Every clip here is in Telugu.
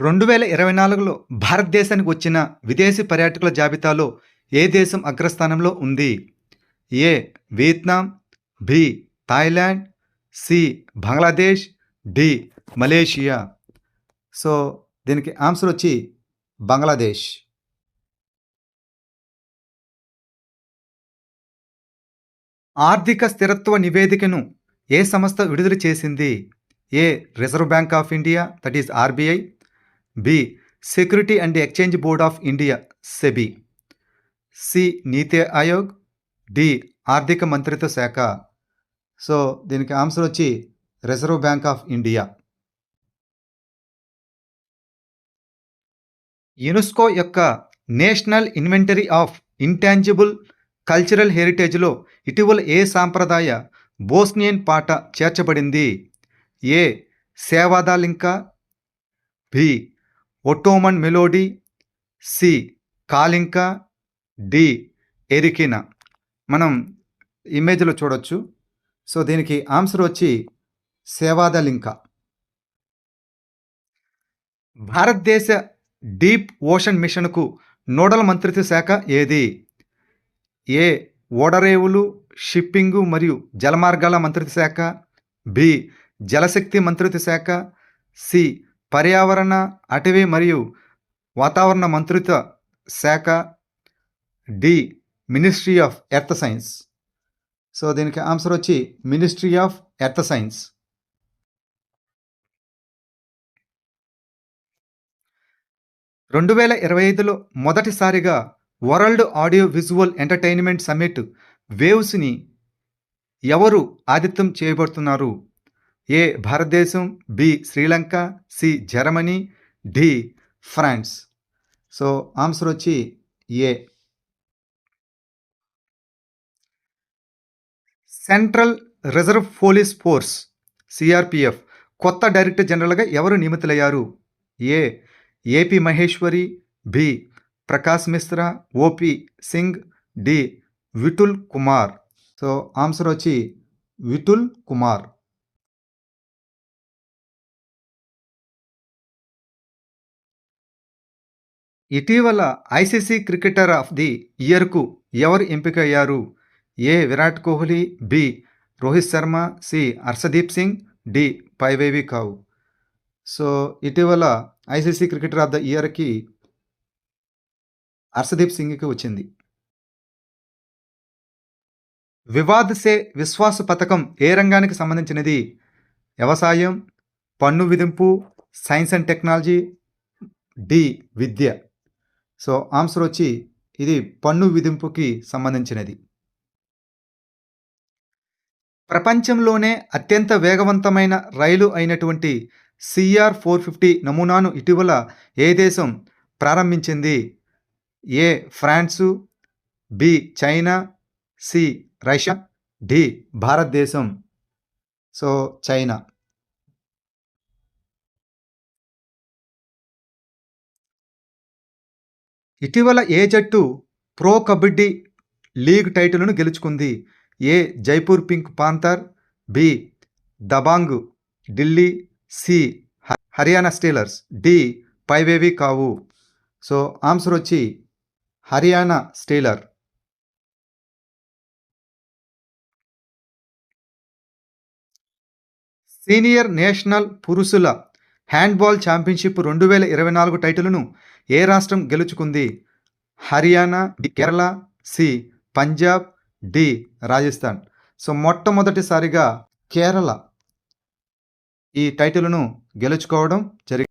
2024లో భారతదేశానికి వచ్చిన విదేశీ పర్యాటకుల జాబితాలో ఏ దేశం అగ్రస్థానంలో ఉంది? A. Vietnam, B. Thailand, C. Bangladesh, D. Malaysia. So, దీనికి ఆన్సర్ వచ్చి బంగ్లాదేశ్. ఆర్థిక స్థిరత్వ నివేదికను ఏ సంస్థ విడుదల చేసింది? A. Reserve Bank of India that is RBI, B. Security and exchange board of India SEBI, C. Niti Aayog, D. ఆర్థిక మంత్రిత్వ శాఖ. సో, దీనికి ఆన్సర్ వచ్చి Reserve Bank of India. UNESCO యొక్క national inventory of intangible cultural హెరిటేజ్లో ఇటీవల ఏ సాంప్రదాయ బోస్నియన్ పాట చేర్చబడింది? A. Sevdalinka, B. Ottoman melody, C. Kalinka, D. ఎరికినా. మనం ఇమేజ్లో చూడొచ్చు. సో, దీనికి ఆన్సర్ వచ్చి సేవాదాలింకా. భారతదేశ డీప్ ఓషన్ మిషన్కు నోడల్ మంత్రిత్వ శాఖ ఏది? ఏ. ఓడరేవులు, షిప్పింగు మరియు జలమార్గాల మంత్రిత్వ శాఖ, బి. జలశక్తి మంత్రిత్వ శాఖ, సి. పర్యావరణ, అటవీ మరియు వాతావరణ మంత్రిత్వ శాఖ, D. Ministry of earth science. So, దీనికి ఆన్సర్ వచ్చి మినిస్ట్రీ ఆఫ్ ఎర్త్ సైన్స్. రెండు 2025లో మొదటిసారిగా world audio visual entertainment summit వేవ్స్ని ఎవరు ఆతిథ్యం చేయబడుతున్నారు? ఏ. భారతదేశం, B. Sri Lanka, C. Germany, D. France. So, answer వచ్చి A. Central reserve police force CRPF కొత్త డైరెక్టర్ జనరల్గా ఎవరు నియమితులయ్యారు? A. AP Maheshwari, B. Prakash Mishra, OP Singh, D. Vitul Kumar. So, answer వచ్చి విటుల్ కుమార్. ఇటీవల ఐసీసీ క్రికెటర్ ఆఫ్ ది ఇయర్కు ఎవరు ఎంపికయ్యారు? A. Virat Kohli, B. Rohit Sharma, C. Harshdeep Singh, D. పైవేవి కావు. సో, ఇటీవల ఐసీసీ క్రికెటర్ ఆఫ్ ద ఇయర్కి హర్షదీప్ సింగ్కి వచ్చింది. వివాద్ సే విశ్వాస్ పథకం ఏ రంగానికి సంబంధించినది? వ్యవసాయం, పన్ను విధింపు, సైన్స్ అండ్ టెక్నాలజీ, డి. విద్య. సో, ఆన్సర్ వచ్చి ఇది పన్ను విధింపుకి సంబంధించినది. ప్రపంచంలోనే అత్యంత వేగవంతమైన రైలు అయినటువంటి CR-450 నమూనాను ఇటీవల ఏ దేశం ప్రారంభించింది? A. France, B. China, C. Russia, D. భారతదేశం. So, China. ఇటీవల ఏ జట్టు ప్రో కబడ్డీ లీగ్ టైటిల్ను గెలుచుకుంది? A. Jaipur pink panther, B. Dabang Delhi, C. Haryana steelers, D. పైవేవి కావు. సో, ఆన్సర్ వచ్చి హర్యానా స్టీలర్. సీనియర్ నేషనల్ పురుషుల హ్యాండ్బాల్ ఛాంపియన్షిప్ 2024 టైటిల్ను ఏ రాష్ట్రం గెలుచుకుంది? Haryana, B. Kerala, C. Punjab, D. Rajasthan. So, మొట్టమొదటిసారిగా కేరళ ఈ టైటిల్ను గెలుచుకోవడం జరిగింది.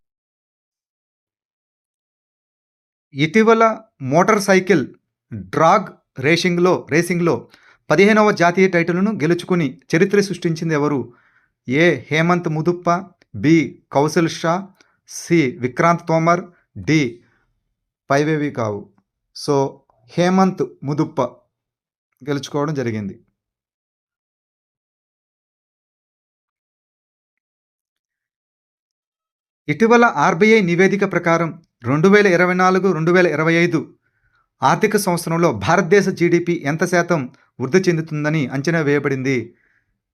ఇటీవల మోటార్ సైకిల్ డ్రాగ్ రేసింగ్లో 15వ జాతీయ టైటిల్ను గెలుచుకుని చరిత్ర సృష్టించింది ఎవరు? A. Hemant Mudappa, B. Kaushal Shah, C. Vikrant Tomar, D. పైవేవి కావు. సో, హేమంత్ ముదుప్ప గెలుచుకోవడం జరిగింది. ఇటీవల ఆర్బీఐ నివేదిక ప్రకారం 2024-2025 ఆర్థిక సంవత్సరంలో భారతదేశ జీడిపి ఎంత శాతం వృద్ధి చెందుతుందని అంచనా వేయబడింది?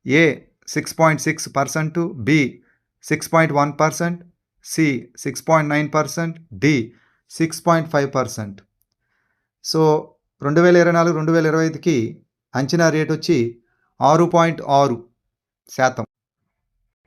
A. 6.6%, B. 6.1%, C 6.9%, D 6.5%. So 2024-2025కి అంచనా రేట్ వచ్చి 6.6%.